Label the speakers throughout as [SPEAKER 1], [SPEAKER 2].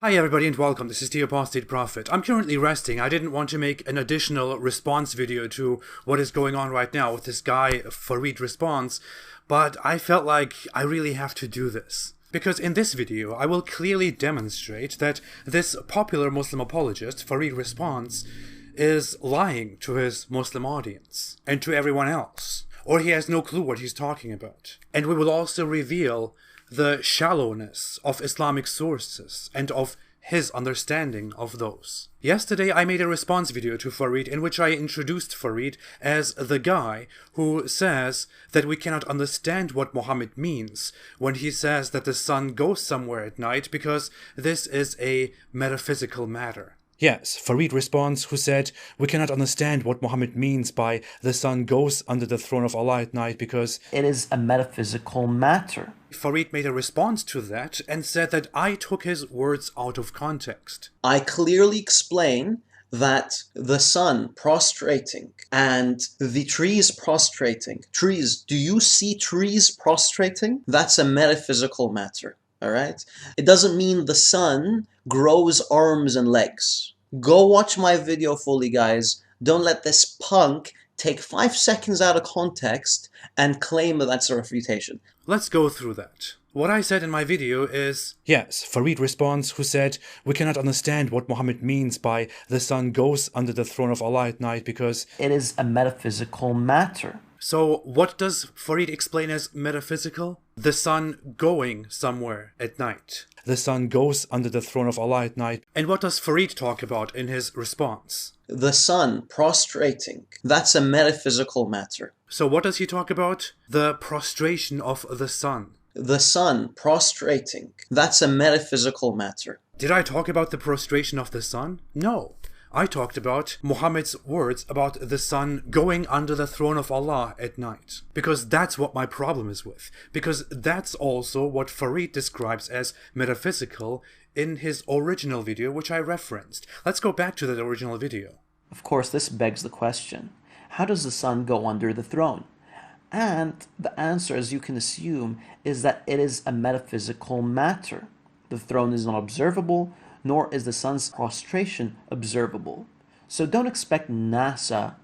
[SPEAKER 1] Hi everybody and welcome, this is the Apostate Prophet. I'm currently resting. I didn't want to make an additional response video to what is going on right now with this guy, Farid Response, but I felt like I really have to do this. Because in this video, I will clearly demonstrate that this popular Muslim apologist, Farid Response, is lying to his Muslim audience and to everyone else, or he has no clue what he's talking about. And we will also reveal the shallowness of Islamic sources and of his understanding of those. Yesterday I made a response video to Farid in which I introduced Farid as the guy who says that we cannot understand what Muhammad means when he says that the sun goes somewhere at night because this is a metaphysical matter. Yes, Farid Response, who said, we cannot understand what Muhammad means by the sun goes under the throne of Allah at night because
[SPEAKER 2] it is a metaphysical matter.
[SPEAKER 1] Farid made a response to that and said that I took his words out of context.
[SPEAKER 3] I clearly explain that the sun prostrating and the trees prostrating. Trees, do you see trees prostrating? That's a metaphysical matter. All right? It doesn't mean the sun grows arms and legs. Go watch my video fully, guys. Don't let this punk take 5 seconds out of context and claim that that's a refutation.
[SPEAKER 1] Let's go through that. What I said in my video is, yes, Farid Response, who said, we cannot understand what Muhammad means by the sun goes under the throne of Allah at night because
[SPEAKER 2] it is a metaphysical matter.
[SPEAKER 1] So what does Farid explain as metaphysical? The sun going somewhere at night. The sun goes under the throne of Allah at night. And what does Farid talk about in his response?
[SPEAKER 3] The sun prostrating. That's a metaphysical matter.
[SPEAKER 1] So what does he talk about? The prostration of the sun.
[SPEAKER 3] The sun prostrating. That's a metaphysical matter.
[SPEAKER 1] Did I talk about the prostration of the sun? No. I talked about Muhammad's words about the sun going under the throne of Allah at night. Because that's what my problem is with. Because that's also what Farid describes as metaphysical in his original video, which I referenced. Let's go back to that original video.
[SPEAKER 2] Of course, this begs the question, how does the sun go under the throne? And the answer, as you can assume, is that it is a metaphysical matter. The throne is not observable, nor is the sun's prostration observable. So don't expect NASA,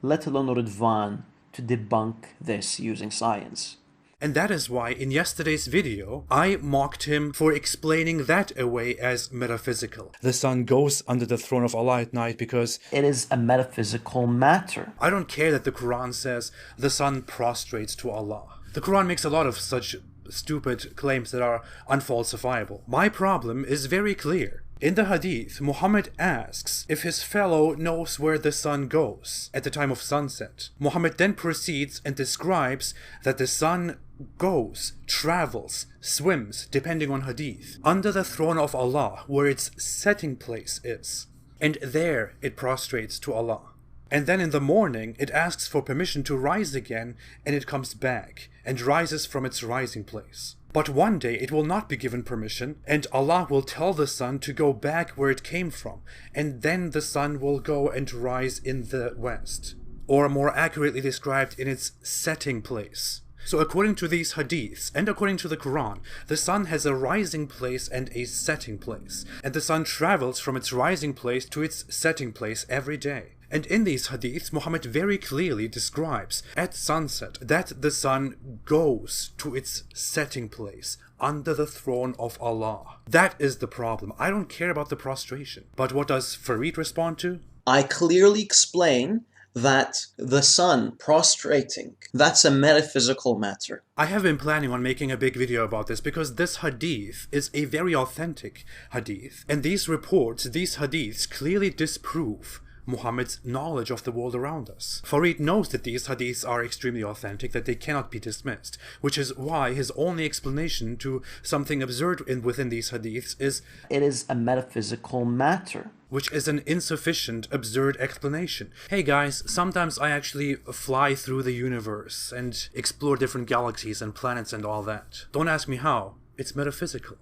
[SPEAKER 2] let alone Ridvan, to debunk this using science.
[SPEAKER 1] And that is why in yesterday's video, I mocked him for explaining that away as metaphysical. The sun goes under the throne of Allah at night because
[SPEAKER 2] it is a metaphysical matter.
[SPEAKER 1] I don't care that the Quran says the sun prostrates to Allah. The Quran makes a lot of such stupid claims that are unfalsifiable. My problem is very clear. In the hadith, Muhammad asks if his fellow knows where the sun goes at the time of sunset. Muhammad then proceeds and describes that the sun goes, travels, swims, depending on hadith, under the throne of Allah, where its setting place is. And there it prostrates to Allah. And then in the morning, it asks for permission to rise again, and it comes back, and rises from its rising place. But one day it will not be given permission, and Allah will tell the sun to go back where it came from, and then the sun will go and rise in the west, or more accurately described, in its setting place. So according to these hadiths, and according to the Quran, the sun has a rising place and a setting place, and the sun travels from its rising place to its setting place every day. And in these hadiths, Muhammad very clearly describes at sunset that the sun goes to its setting place under the throne of Allah. That is the problem. I don't care about the prostration. But what does Farid respond to?
[SPEAKER 3] I clearly explain that the sun prostrating, that's a metaphysical matter.
[SPEAKER 1] I have been planning on making a big video about this because this hadith is a very authentic hadith. And these reports, these hadiths clearly disprove Muhammad's knowledge of the world around us. Farid knows that these hadiths are extremely authentic, that they cannot be dismissed, which is why his only explanation to something absurd within these hadiths is
[SPEAKER 2] it is a metaphysical matter.
[SPEAKER 1] Which is an insufficient, absurd explanation. Hey guys, sometimes I actually fly through the universe and explore different galaxies and planets and all that. Don't ask me how, it's metaphysical.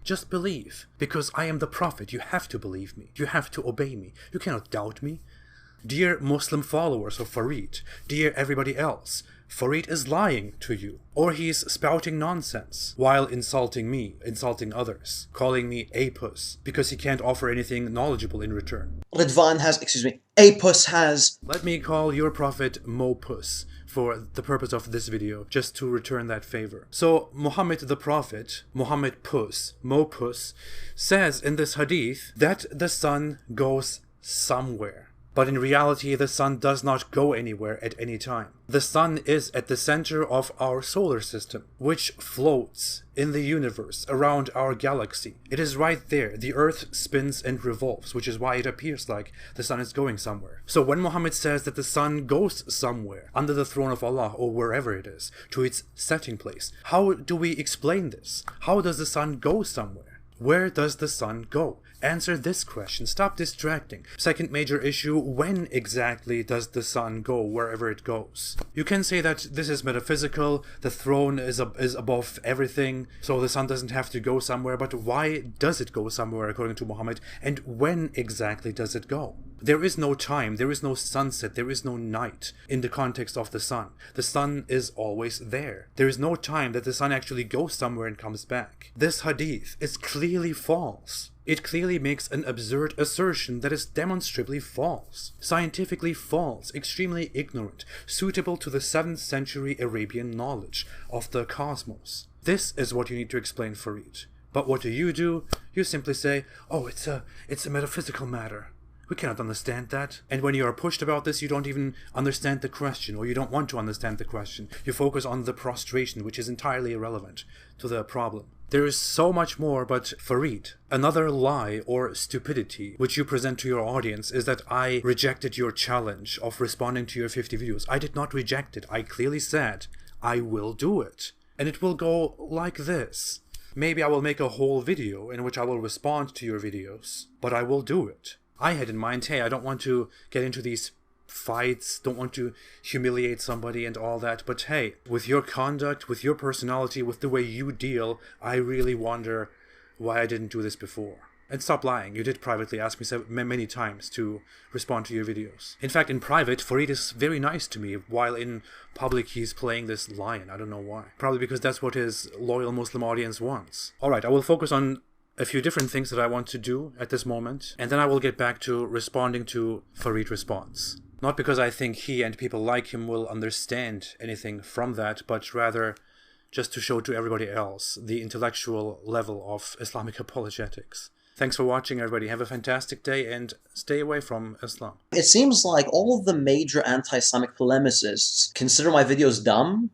[SPEAKER 1] Just believe, because I am the Prophet. You have to believe me. You have to obey me. You cannot doubt me. Dear Muslim followers of Farid, dear everybody else, Farid is lying to you, or he's spouting nonsense while insulting me, insulting others, calling me a puss because he can't offer anything knowledgeable in return.
[SPEAKER 3] Ridvan has, excuse me, Apus has...
[SPEAKER 1] Let me call your prophet Mopus for the purpose of this video, just to return that favor. So Muhammad the Prophet, Muhammad Puss, Mopus, says in this hadith that the sun goes somewhere. But in reality, the sun does not go anywhere at any time. The sun is at the center of our solar system, which floats in the universe around our galaxy. It is right there. The earth spins and revolves, which is why it appears like the sun is going somewhere. So when Muhammad says that the sun goes somewhere, under the throne of Allah or wherever it is, to its setting place, how do we explain this? How does the sun go somewhere? Where does the sun go? Answer this question. Stop distracting. Second major issue, when exactly does the sun go wherever it goes? You can say that this is metaphysical, the throne is above everything, so the sun doesn't have to go somewhere, but why does it go somewhere according to Muhammad, and when exactly does it go? There is no time, there is no sunset, there is no night in the context of the sun. The sun is always there. There is no time that the sun actually goes somewhere and comes back. This hadith is clearly false. It clearly makes an absurd assertion that is demonstrably false, scientifically false, extremely ignorant, suitable to the 7th century Arabian knowledge of the cosmos. This is what you need to explain, Farid. But what do? You simply say, oh, it's a metaphysical matter. We cannot understand that. And when you are pushed about this, you don't even understand the question, or you don't want to understand the question. You focus on the prostration, which is entirely irrelevant to the problem. There is so much more, but Farid, another lie or stupidity which you present to your audience is that I rejected your challenge of responding to your 50 videos. I did not reject it. I clearly said, I will do it. And it will go like this. Maybe I will make a whole video in which I will respond to your videos, but I will do it. I had in mind, hey, I don't want to get into these fights, don't want to humiliate somebody and all that, but hey, with your conduct, with your personality, with the way you deal, I really wonder why I didn't do this before. And stop lying, you did privately ask me many times to respond to your videos. In fact, in private, Farid is very nice to me, while in public he's playing this lion. I don't know why. Probably because that's what his loyal Muslim audience wants. Alright, I will focus on a few different things that I want to do at this moment, and then I will get back to responding to Farid's response. Not because I think he and people like him will understand anything from that, but rather just to show to everybody else the intellectual level of Islamic apologetics. Thanks for watching, everybody. Have a fantastic day and stay away from Islam.
[SPEAKER 3] It seems like all of the major anti-Islamic polemicists consider my videos dumb,